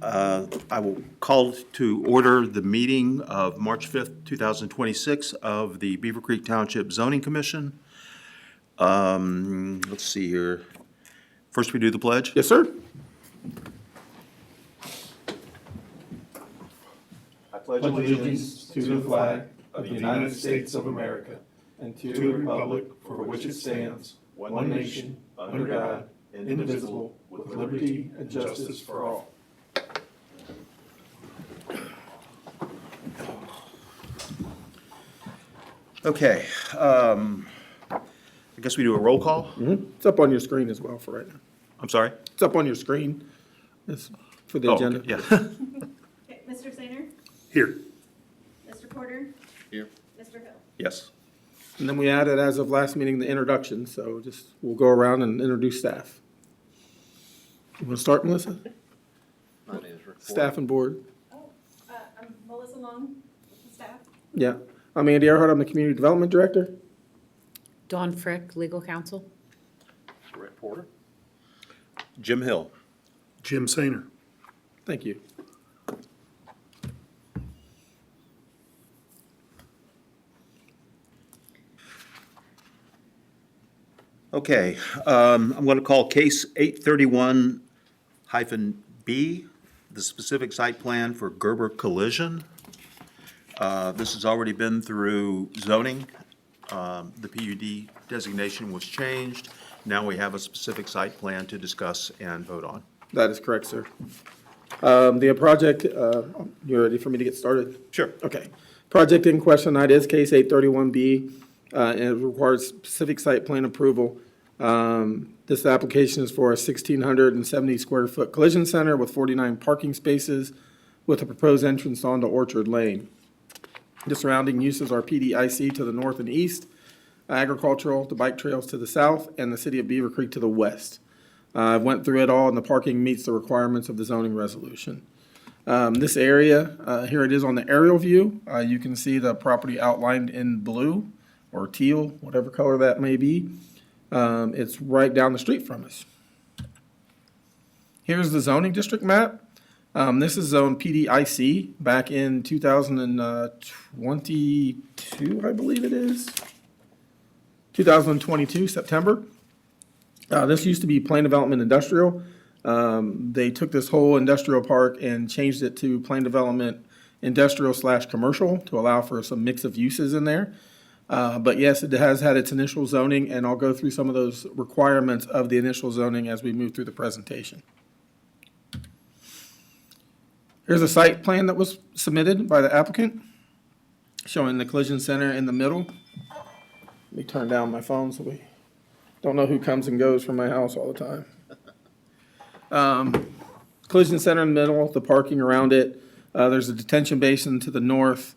I will call to order the meeting of March 5th, 2026 of the Beavercreek Township Zoning Commission. Let's see here. First, we do the pledge. Yes, sir. I Pledge allegiance to the flag of the United States of America and to the republic for which it stands, one nation, under God, indivisible, with liberty and justice for all. Okay. I guess we do a roll call. It's up on your screen as well for right now. I'm sorry? It's up on your screen. It's for the Oh, agenda. okay, yeah. Okay, Mr. Sainer, Here. Mr. Porter, Here. Mr. Hill. Yes. And then we added, as of last meeting, the introduction, so we'll go around and introduce staff. You want to start, Melissa? Staff and board. Oh, I'm Melissa Long with the staff. Yeah. I'm Andy Earhart. I'm the Community Development Director. Dawn Frick, Legal Counsel. Rick Porter. Jim Hill. Jim Sainer. Thank you. Okay, I'm going to call case 831-B, the specific site plan for Gerber Collision. This has already been through zoning. The PUD designation was changed. Now we have a specific site plan to discuss and vote on. That is correct, sir. The project, you ready for me to get started? Sure. Okay. Project in question tonight is case 831B, and it requires specific site plan approval. This application is for a 1,670 square foot collision center with 49 parking spaces with a proposed entrance onto Orchard Lane. The surrounding uses are PDIC to the north and east, agricultural, the bike trails to the south, and the city of Beavercreek to the west. I went through it all, and the parking meets the requirements of the zoning resolution. This area, here it is on the aerial view. You can see the property outlined in blue or teal, whatever color that may be. It's right down the street from us. Here's the zoning district map. This is zone PDIC back in 2022, I believe it is. 2022, September. This used to be Plain Development Industrial. They took this whole industrial park and changed it to Plain Development Industrial/Commercial to allow for some mix of uses in there. But yes, it has had its initial zoning, and I'll go through some of those requirements of the initial zoning as we move through the presentation. Here's a site plan that was submitted by the applicant, showing the collision center in the middle. Let me turn down my phone so we don't know who comes and goes from my house all the time. Collision center in the middle, the parking around it. There's a detention basin to the north,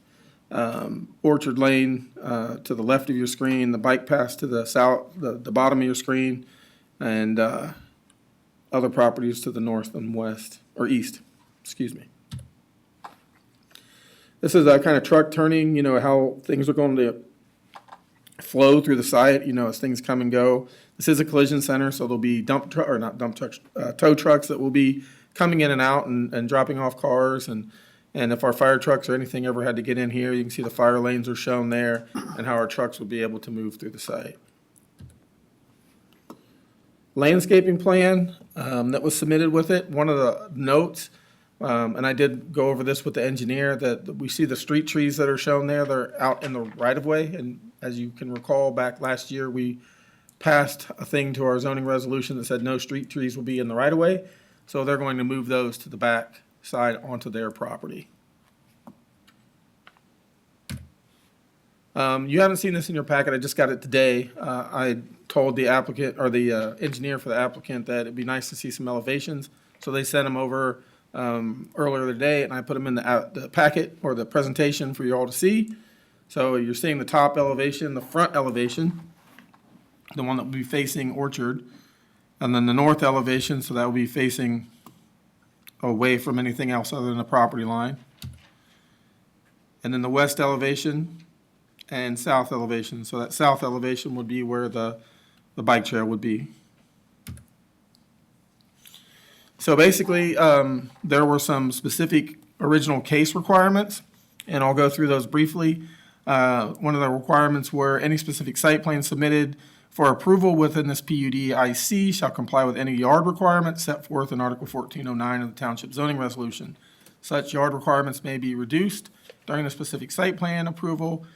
Orchard Lane to the left of your screen, the bike path to the south, the bottom of your screen, and other properties to the north and west, or east, excuse me. This is a kind of truck turning, how things are going to flow through the site, as things come and go. This is a collision center, so there'll be tow trucks that will be coming in and out and dropping off cars. And if our fire trucks or anything ever had to get in here, you can see the fire lanes are shown there and how our trucks would be able to move through the site. Landscaping plan that was submitted with it. One of the notes, and I did go over this with the engineer, that we see the street trees that are shown there. They're out in the right-of-way. And as you can recall, back last year, we passed a thing to our zoning resolution that said no street trees will be in the right-of-way. So they're going to move those to the back side onto their property. You haven't seen this in your packet. I just got it today. I told the applicant or the engineer for the applicant that it'd be nice to see some elevations. So they sent them over earlier today, and I put them in the packet or the presentation for you all to see. So you're seeing the top elevation, the front elevation, the one that will be facing Orchard, and then the north elevation, so that will be facing away from anything else other than the property line. And then the west elevation and south elevation. So that south elevation would be where the bike trail would be. So basically, there were some specific original case requirements, and I'll go through those briefly. One of the requirements were any specific site plan submitted for approval within this PUD-IC shall comply with any yard requirements set forth in Article 1409 of the Township zoning resolution. Such yard requirements may be reduced during the specific site plan approval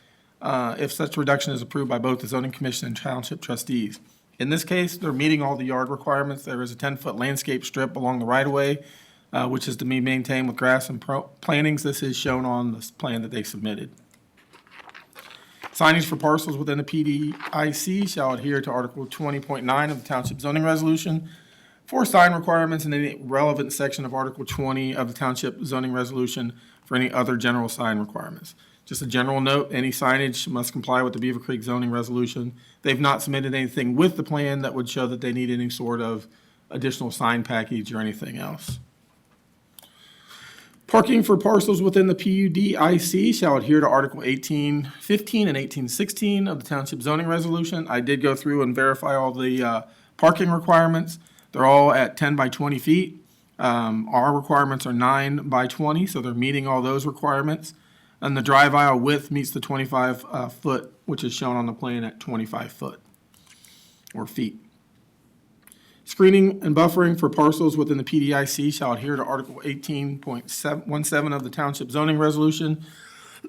if such reduction is approved by both the zoning commission and township trustees. In this case, they're meeting all the yard requirements. There is a 10-foot landscape strip along the right-of-way, which is to be maintained with grass and plantings. This is shown on the plan that they submitted. Signage for parcels within the PDIC shall adhere to Article 20.9 of the Township zoning resolution for sign requirements in any relevant section of Article 20 of the Township zoning resolution for any other general sign requirements. Just a general note, any signage must comply with the Beavercreek zoning resolution. They've not submitted anything with the plan that would show that they need any sort of additional sign package or anything else. Parking for parcels within the PUD-IC shall adhere to Article 1815 and 1816 of the Township zoning resolution. I did go through and verify all the parking requirements. They're all at 10 by 20 feet. Our requirements are 9 by 20, so they're meeting all those requirements. And the drive aisle width meets the 25 foot, which is shown on the plan at 25 foot or feet. Screening and buffering for parcels within the PDIC shall adhere to Article 18.17 of the Township zoning resolution.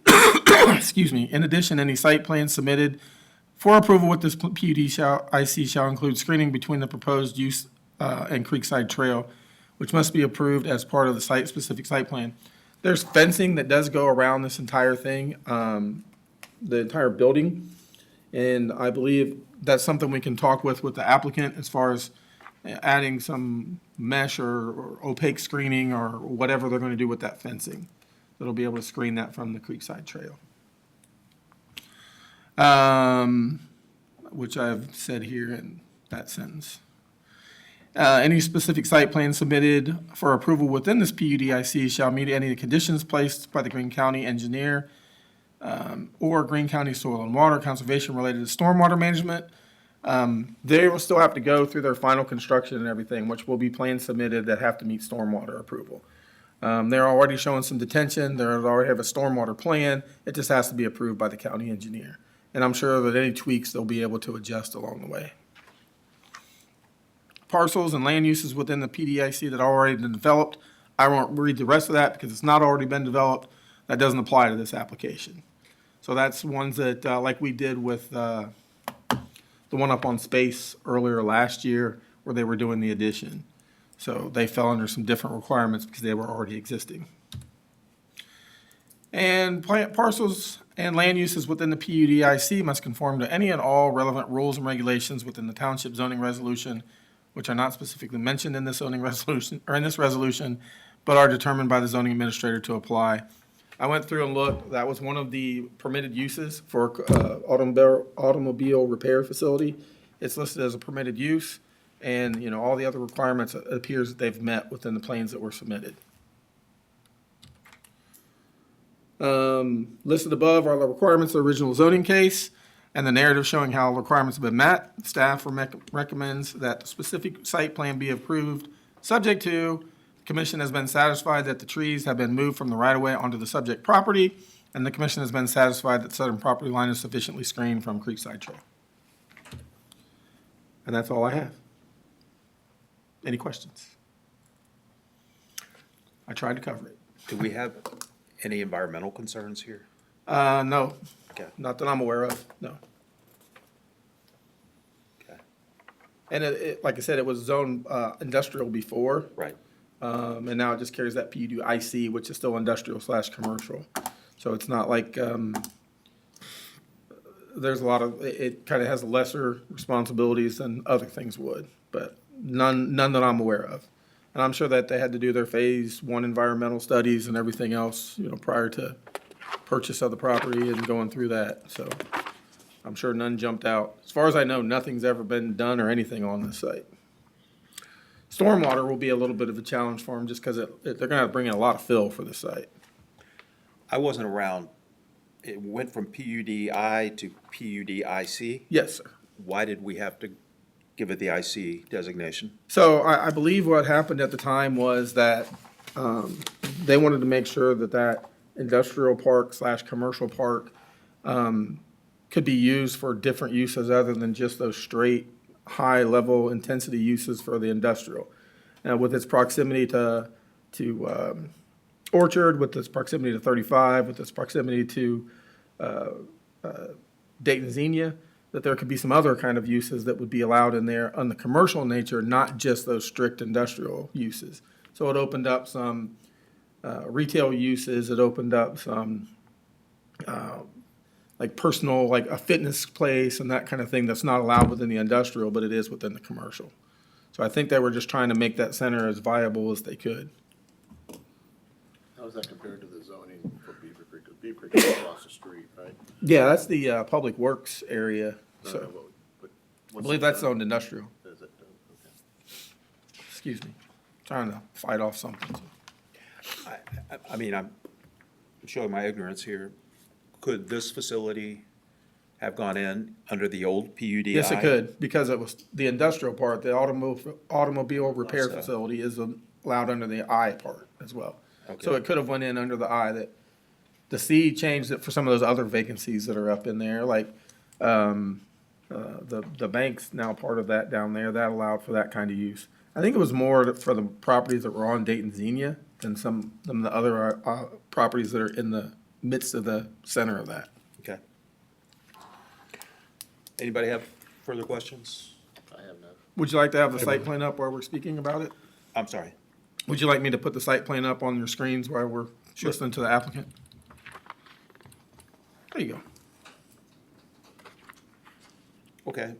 Excuse me. In addition, any site plan submitted for approval with this PUD shall include screening between the proposed use and Creekside Trail, which must be approved as part of the site-specific site plan. There's fencing that does go around this entire thing, the entire building, and I believe that's something we can talk with the applicant as far as adding some mesh or opaque screening or whatever they're going to do with that fencing. That'll be able to screen that from the Creekside Trail. Which I've said here in that sentence. Any specific site plan submitted for approval within this PUD-IC shall meet any of the conditions placed by the Greene County engineer or Greene County Soil and Water Conservation related to stormwater management. They will still have to go through their final construction and everything, which will be plans submitted that have to meet stormwater approval. They're already showing some detention. They already have a stormwater plan. It just has to be approved by the county engineer. And I'm sure that any tweaks they'll be able to adjust along the way. Parcels and land uses within the PDIC that are already been developed. I won't read the rest of that because it's not already been developed. That doesn't apply to this application. So that's ones that, like we did with the one up on Space earlier last year where they were doing the addition. So they fell under some different requirements because they were already existing. And parcels and land uses within the PUD-IC must conform to any and all relevant rules and regulations within the Township zoning resolution, which are not specifically mentioned in this zoning resolution or in this resolution, but are determined by the zoning administrator to apply. I went through and looked. That was one of the permitted uses for automobile repair facility. It's listed as a permitted use, and all the other requirements, it appears that they've met within the plans that were submitted. Listed above are the requirements of the original zoning case and the narrative showing how requirements have been met. Staff recommends that the specific site plan be approved, subject to the commission has been satisfied that the trees have been moved from the right-of-way onto the subject property, and the commission has been satisfied that the southern property line is sufficiently screened from Creekside Trail. And that's all I have. Any questions? I tried to cover it. Do we have any environmental concerns here? No, Okay. not that I'm aware of, no. Okay. And like I said, it was zoned industrial before, Right. and now it just carries that PUD-IC, which is still industrial/commercial. So it's not like, there's a lot of, it kind of has lesser responsibilities than other things would, but none that I'm aware of. And I'm sure that they had to do their phase 1 environmental studies and everything else, prior to purchase of the property and going through that. So I'm sure none jumped out. As far as I know, nothing's ever been done or anything on this site. Stormwater will be a little bit of a challenge for them just because they're going to have to bring in a lot of fill for the site. I wasn't around. It went from PUDI to PUDIC. Yes, sir. Why did we have to give it the IC designation? So I believe what happened at the time was that they wanted to make sure that that industrial park slash commercial park could be used for different uses other than just those straight high-level intensity uses for the industrial. And with its proximity to Orchard, with its proximity to 35, with its proximity to Dayton Xenia, that there could be some other kind of uses that would be allowed in there on the commercial nature, not just those strict industrial uses. So it opened up some retail uses, it opened up some like personal, like a fitness place and that kind of thing that's not allowed within the industrial, but it is within the commercial. So I think they were just trying to make that center as viable as they could. How is that compared to the zoning for Beavercreek? 'Cause Beavercreek is across the street, right? Yeah, that's the Public Works area. So But I what's believe the that's zone? zoned industrial. Is it? Okay. Excuse me. Trying to fight off something. I mean, I'm showing my ignorance here. Could this facility have gone in under the old PUDI? Yes, it could, because it was the industrial part, the automobile repair So. facility is allowed under the I part as well. So Okay. it could have went in under the I. That the C changed it for some of those other vacancies that are up in there, like the bank's now part of that down there, that allowed for that kind of use. I think it was more for the properties that were on Dayton Xenia than some of the other properties that are in the midst of the center of that. Okay. Anybody have further questions? I have none. Would you like to have the site plan up while we're speaking about it? I'm sorry. Would you like me to put the site plan up on your screens while we're listening to the applicant? There you go. Okay.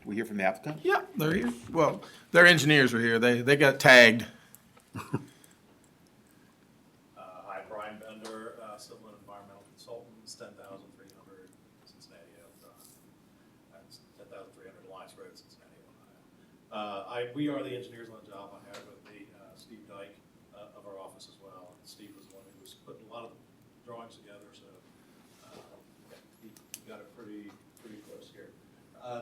We hear from the applicant? Yeah, they're here. Well, their engineers are here. They got tagged. Hi, Brian Bender, Civil and Environmental Consultants, 10,300 Cincinnati, that's 10,300 Alliance Road, Cincinnati, Ohio. We are the engineers on the job. I have with me Steve Dyke of our office as well. And Steve was the one who was putting a lot of the drawings together, so he got it pretty close here.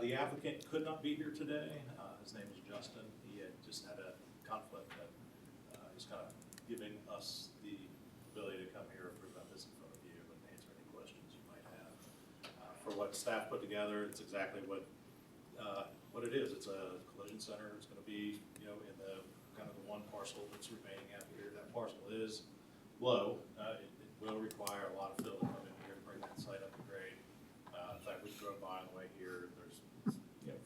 The applicant could not be here today. His name is Justin. He had just had a conflict that he's kind of giving us the ability to come here and present this in front of you and answer any questions you might have. For what staff put together, it's exactly what it is. It's a collision center. It's going to be, in the kind of the one parcel that's remaining out here. That parcel is low. It will require a lot of fill to come in here to bring that site up to grade. In fact, we drove by on the way here. There's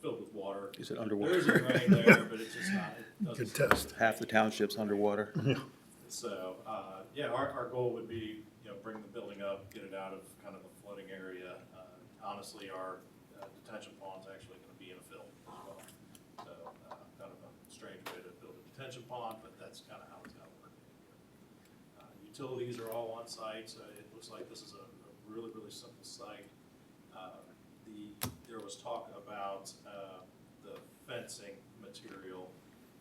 filled with water. Is it underwater? There is a drain there, but it's just not. Good test. Half the township's underwater. So, our goal would be, bring the building up, get it out of kind of the flooding area. Honestly, our detention pond's actually gonna be in a fill as well. So, kind of a strange way to build a detention pond, but that's kind of how it's gonna work. Utilities are all on site, so it looks like this is a really, really simple site. There was talk about the fencing material,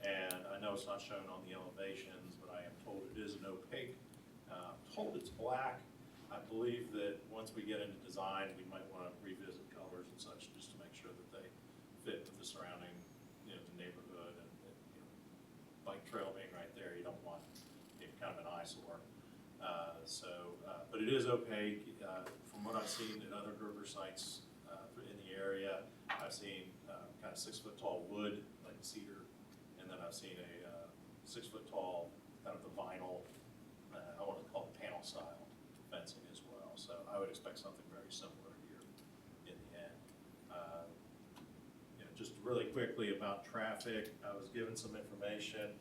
and I know it's not shown on the elevations, but I am told it is an opaque. Told it's black. I believe that once we get into design, we might want to revisit colors and such, just to make sure that they fit with the surrounding, the neighborhood and bike trail being right there. You don't want kind of an eyesore. But it is opaque. From what I've seen at other Gerber sites in the area, I've seen kind of 6 foot tall wood, like cedar, and then I've seen a 6 foot tall kind of the vinyl, I want to call it panel style fencing as well. So I would expect something very similar here in the end. Just really quickly about traffic, I was given some information.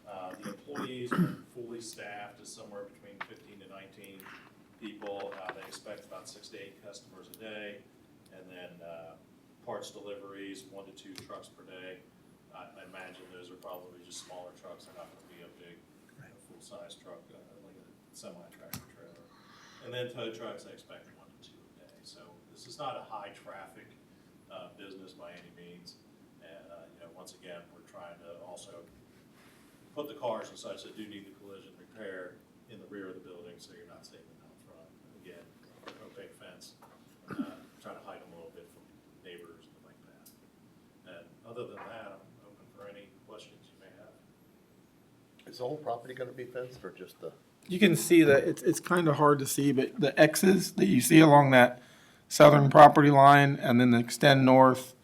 The employees are fully staffed to somewhere between 15 to 19 people. They expect about 6 to 8 customers a day, and then parts deliveries, 1 to 2 trucks per day. I imagine those are probably just smaller trucks. They're not going to be a big full-size truck like a semi-tractor trailer. And then tow trucks, I expect 1 to 2 a day. So this is not a high-traffic business by any means. And once again, we're trying to also put the cars and such that do need the collision repair in the rear of the building, so you're not seeing them out front. Again, opaque fence, trying to hide them a little bit from neighbors and like that. Is the whole property gonna be fenced or just the? You can see that it's kind of hard to see, but the X's that you see along that southern property line and then extend north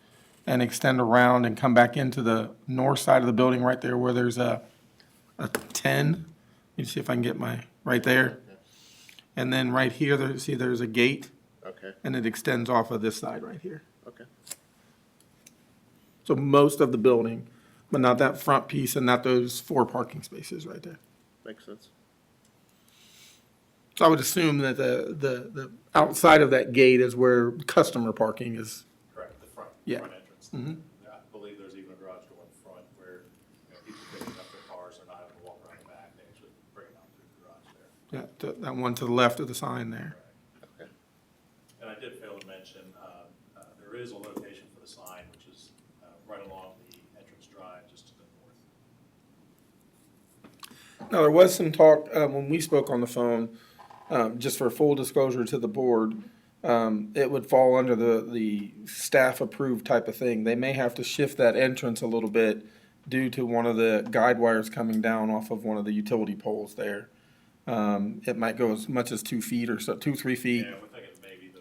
and extend around and come back into the north side of the building right there where there's a 10. Let me see if I can get right there. And then right here, there's a gate Okay, and it extends off of this side right here. okay. So most of the building, but not that front piece and not those 4 parking spaces right there. Makes sense. So I would assume that the outside of that gate is where customer parking is. Correct, the front Yeah. entrance. Mhm. I believe there's even a garage door in front where, people picking up their cars are not having to walk around the back, they actually bring them out through the garage there. Yeah, that one to the left of the sign there. Okay. And I did fail to mention, there is a location for the sign, which is right along the entrance drive, just to the north. Now, there was some talk, when we spoke on the phone, just for full disclosure to the board, it would fall under the staff-approved type of thing. They may have to shift that entrance a little bit due to one of the guide wires coming down off of one of the utility poles there. It might go as much as 2 feet or so, 2-3 feet. Yeah, we're thinking maybe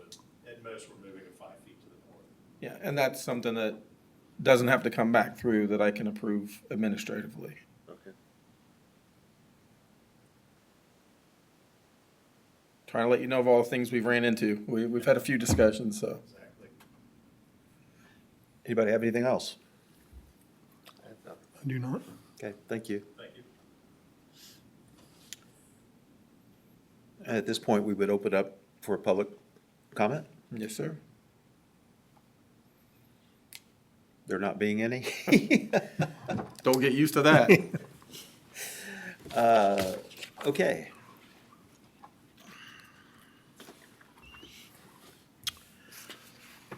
at most, we're moving it 5 feet to the north. Yeah, and that's something that doesn't have to come back through that I can approve administratively. Okay. Trying to let you know of all the things we've ran into. We've had a few discussions, so. Exactly. Anybody have anything else? I have nothing. I do not. Okay, thank you. Thank you. At this point, we would open up for public comment. Yes, sir. There not being any. Don't get used to that. Okay.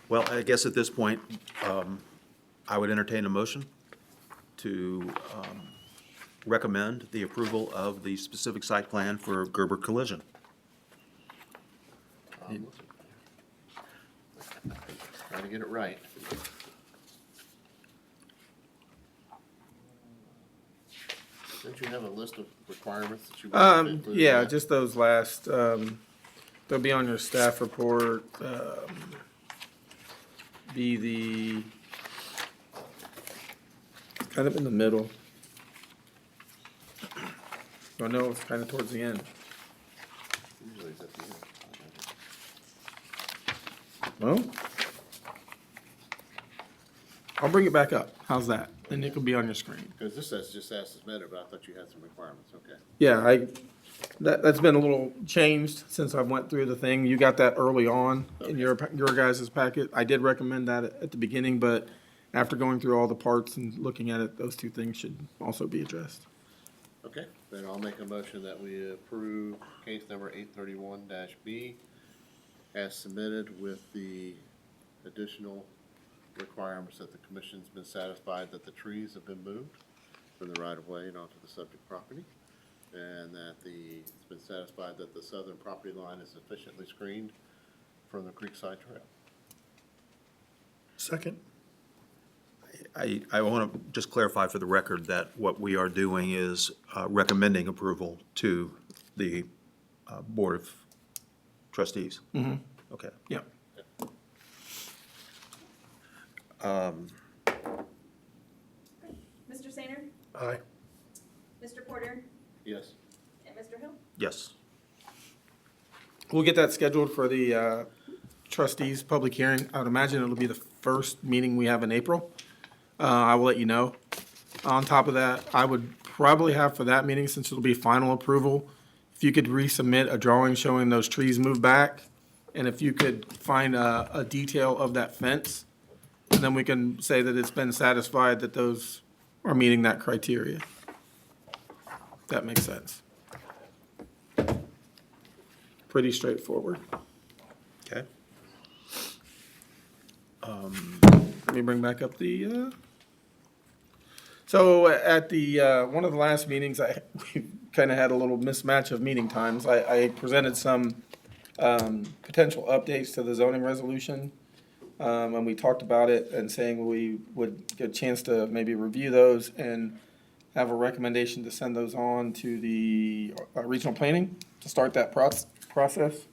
Well, I guess at this point, I would entertain a motion to recommend the approval of the specific site plan for Gerber Collision. Trying to get it right. Don't you have a list of requirements that you want to include? in Yeah, that? just those last, they'll be on your staff report, be the, kind of in the middle. Oh, no, it's kind of towards the end. Usually it's at the end. Well, I'll bring it back up. How's that? And it will be on your screen. Because this says just as submitted, but I thought you had some requirements, okay. Yeah, that's been a little changed since I went through the thing. You got that early on in your guys' packet. I did recommend that at the beginning, but after going through all the parts and looking at it, those 2 things should also be addressed. Okay, then I'll make a motion that we approve case number 831-B as submitted with the additional requirements that the commission's been satisfied that the trees have been moved from the right-of-way and onto the subject property, and that it's been satisfied that the southern property line is sufficiently screened from the Creekside Trail. Second. I want to just clarify for the record that what we are doing is recommending approval to the Board of Trustees. Mm-hmm. Okay. Yeah. Mr. Sainer, Aye. Mr. Porter, Yes. and Mr. Hill. Yes. We'll get that scheduled for the trustees' public hearing. I would imagine it'll be the first meeting we have in April. I will let you know. On top of that, I would probably have for that meeting, since it'll be final approval, if you could resubmit a drawing showing those trees move back, and if you could find a detail of that fence, and then we can say that it's been satisfied that those are meeting that criteria. If that makes sense. Pretty straightforward. Okay. Let me bring back up the, so at the, one of the last meetings, we kind of had a little mismatch of meeting times. I presented some potential updates to the zoning resolution. And we talked about it and saying we would get a chance to maybe review those and have a recommendation to send those on to the regional planning to start that process.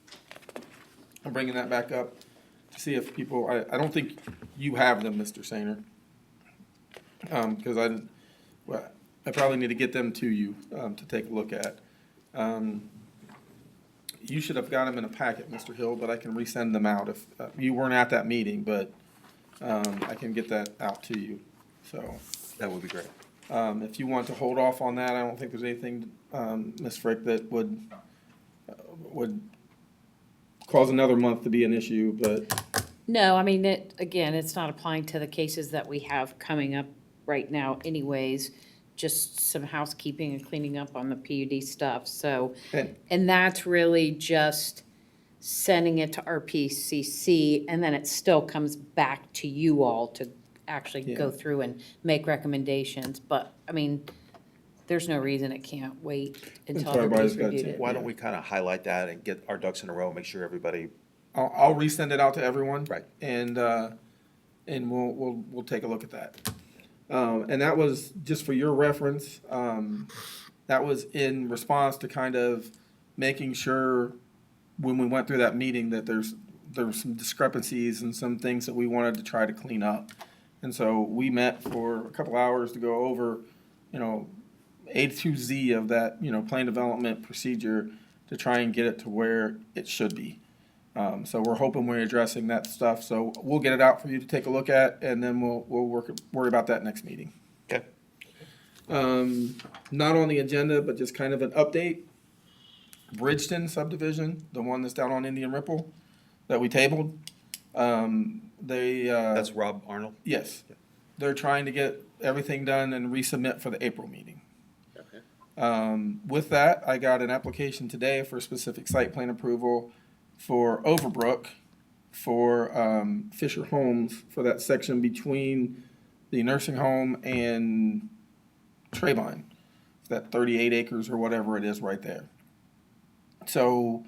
I'm bringing that back up to see if people, I don't think you have them, Mr. Sainer. Because I probably need to get them to you to take a look at. You should have got them in a packet, Mr. Hill, but I can resend them out if you weren't at that meeting, but I can get that out to you. So That would be great. if you want to hold off on that, I don't think there's anything, Ms. Frick, that would cause another month to be an issue, but No, I mean, again, it's not applying to the cases that we have coming up right now anyways, just some housekeeping and cleaning up on the PUD stuff, so. And- And that's really just sending it to RPCC, and then it still comes back to you all to actually go Yeah. through and make recommendations, but, I mean, there's no reason it can't wait until Until everybody's everybody's got reviewed to- it. Why don't we kind of highlight that and get our ducks in a row, make sure everybody, I'll resend it out to everyone. Right. And we'll take a look at that. And that was, just for your reference, that was in response to kind of making sure when we went through that meeting that there were some discrepancies and some things that we wanted to try to clean up. And so we met for a couple hours to go over, A to Z of that, plan development procedure to try and get it to where it should be. So we're hoping we're addressing that stuff. So we'll get it out for you to take a look at, and then we'll worry about that next meeting. okay? Not on the agenda, but just kind of an update. Bridgeton subdivision, the one that's down on Indian Ripple that we tabled. That's Rob Arnold. Yes, they're trying to get everything done and resubmit for the April meeting. Okay. With that, I got an application today for specific site plan approval for Overbrook for Fisher Homes for that section between the nursing home and Trayvine, that 38 acres or whatever it is right there. So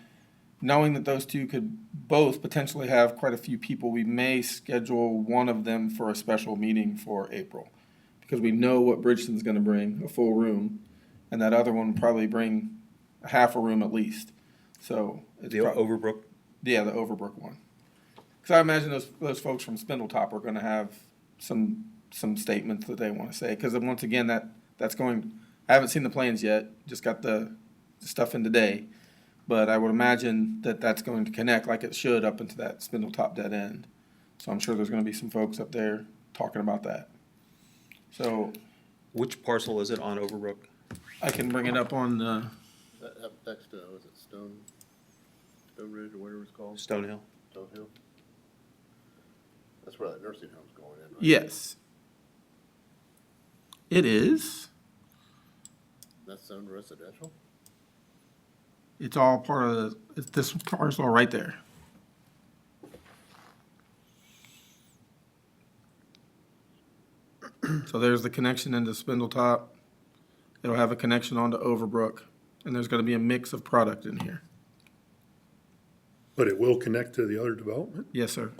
knowing that those two could both potentially have quite a few people, we may schedule one of them for a special meeting for April. Because we know what Bridgeton's gonna bring, a full room, and that other one will probably bring a half a room at least. So. it's The Overbrook, Yeah, the Overbrook one. Because I imagine those folks from Spindletop are gonna have some statements that they wanna say. Because once again, that's going, I haven't seen the plans yet, just got the stuff in today. But I would imagine that that's going to connect like it should up into that Spindletop dead end. So I'm sure there's gonna be some folks up there talking about that. So which parcel is it on Overbrook? I can bring it up on the, Up next to, was it Stone Ridge or whatever it's called? Stonehill? Stonehill? That's where that nursing home's going in, right? yes. It is. That's zoned residential? It's all part of it's this parcel right there. So there's the connection into Spindletop. It'll have a connection onto Overbrook, and there's gonna be a mix of product in here. But it will connect to the other development? Yes, sir.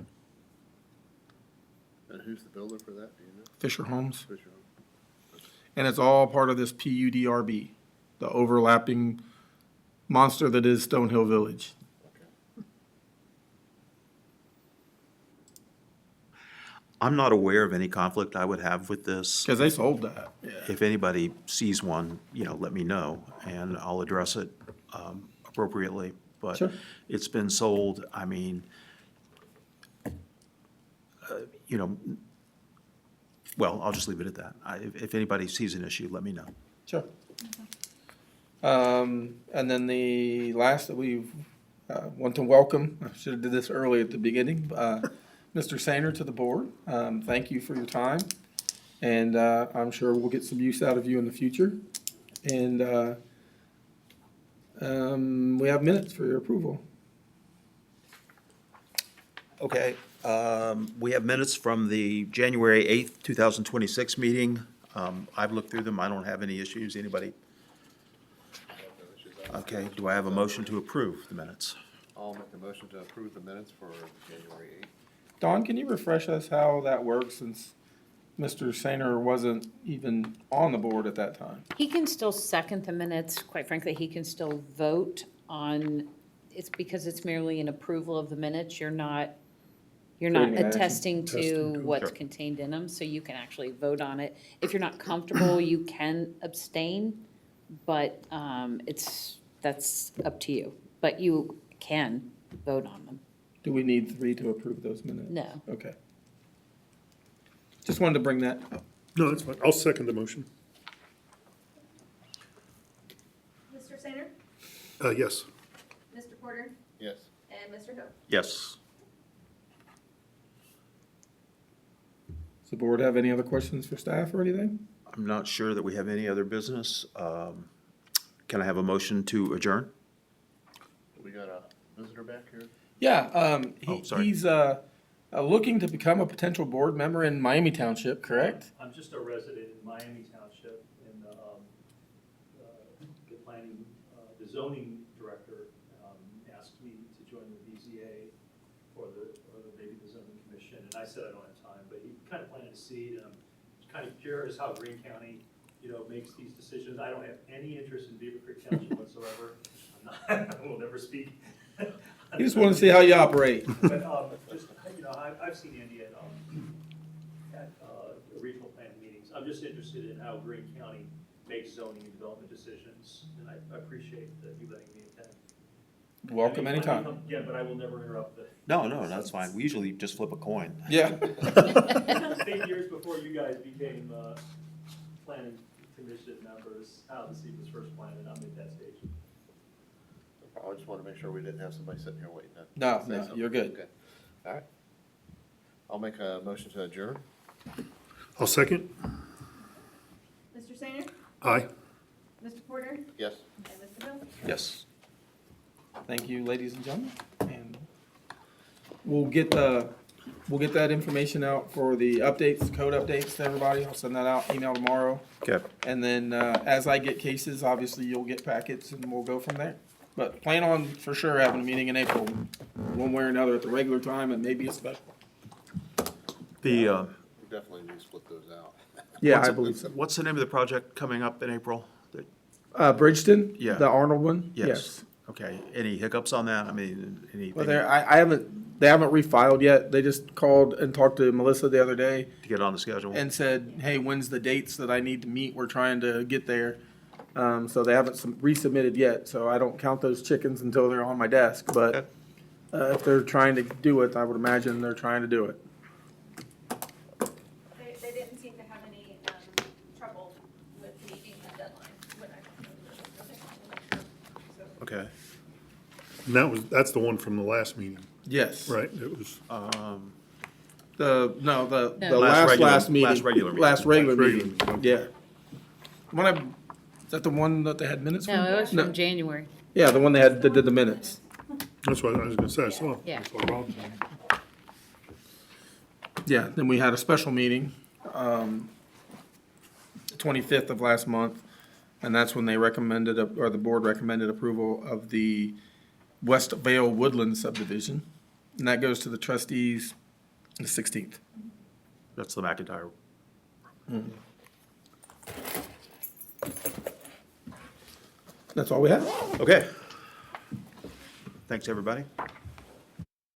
And who's the builder for that, do you know? Fisher Homes. Fisher Home? And it's all part of this PUDRB, the overlapping monster that is Stonehill Village. Okay. I'm not aware of any conflict I would have with this. Because they sold that. Yeah. If anybody sees one, let me know, and I'll address it appropriately. But Sure. it's been sold, I mean, well, I'll just leave it at that. If anybody sees an issue, let me know. Sure. And then the last that we want to welcome, I should have did this early at the beginning, Mr. Sainer to the board. Thank you for your time, and I'm sure we'll get some use out of you in the future. And we have minutes for your approval. Okay, we have minutes from the January 8th, 2026 meeting. I've looked through them, I don't have any issues. Anybody? I have no issues. Okay, do I have a motion to approve the minutes? I'll make a motion to approve the minutes for January 8th. Dawn, can you refresh us how that works since Mr. Sainer wasn't even on the board at that time. He can still second the minutes. Quite frankly, he can still vote on, it's because it's merely an approval of the minutes. You're not Creating an action. attesting to Attesting to, what's sure. contained in them, so you can actually vote on it. If you're not comfortable, you can abstain, but that's up to you. But you can vote on them. Do we need 3 to approve those minutes? No. Okay. Just wanted to bring that up. No, that's fine. I'll second the motion. Mr. Sainer, Yes. Mr. Porter, Yes. and Mr. Hill. Yes. Does the board have any other questions for staff or anything? I'm not sure that we have any other business. Can I have a motion to adjourn? We got a visitor back here? Yeah, Oh, sorry. he's looking to become a potential board member in Miami Township, correct? I'm just a resident in Miami Township, and the planning, the zoning director asked me to join the BZA or maybe the zoning commission, and I said I don't have time, but he kind of planted a seed, and I'm kind of curious how Greene County, makes these decisions. I don't have any interest in Beavercreek Township whatsoever. I will never speak. He just wanted to see how you operate. But, just, I've seen Andy at regional planning meetings. I'm just interested in how Greene County makes zoning and development decisions, and I appreciate that you letting me attend. Welcome I mean, anytime. Yeah, but I will never interrupt the. No, that's fine. We usually just flip a coin. Yeah. I think years before you guys became, planning commission members, how the seed was first planted, I'm at that stage. I just wanted to make sure we didn't have somebody sitting here waiting to No, say no, something. you're good. Okay. All right. I'll make a motion to adjourn. I'll second. Mr. Sainer, Aye. Mr. Porter, Yes. and Mr. Hill. Yes. Thank you, ladies and gentlemen, and we'll get that information out for the updates, code updates to everybody. I'll send that out, email tomorrow. Okay. And then, as I get cases, obviously you'll get packets and we'll go from there. But plan on for sure having a meeting in April, one way or another at the regular time and maybe a special. The, We definitely need to split those out. Yeah, what's I it- believe so. What's the name of the project coming up in April? Bridgeton? Yeah. The Arnold one? Yes. Okay. Any hiccups on that? I mean, anything Well, they haven't refiled yet. They just called and talked to Melissa the other day to get on the schedule? and said, hey, when's the dates that I need to meet? We're trying to get there. So they haven't resubmitted yet, so I don't count those chickens until they're on my desk. But if they're trying to do it, I would imagine they're trying to do it. They didn't seem to have any trouble with meeting the deadline when I. Okay. And that's the one from the last meeting, Yes. right? It was, The No. last meeting. last regular meeting. Last regular Regular meeting, meeting. yeah. Is that the one that they had minutes from? No, it was from January. Yeah, the one that did the minutes. that's what I was gonna say. I saw. Yeah. I saw Rob's on. Yeah, then we had a special meeting, 25th of last month, and that's when they recommended, or the board recommended approval of the West Vale Woodland subdivision. And that goes to the trustees the 16th. That's the McIntyre. That's all we have. Okay. Thanks, everybody.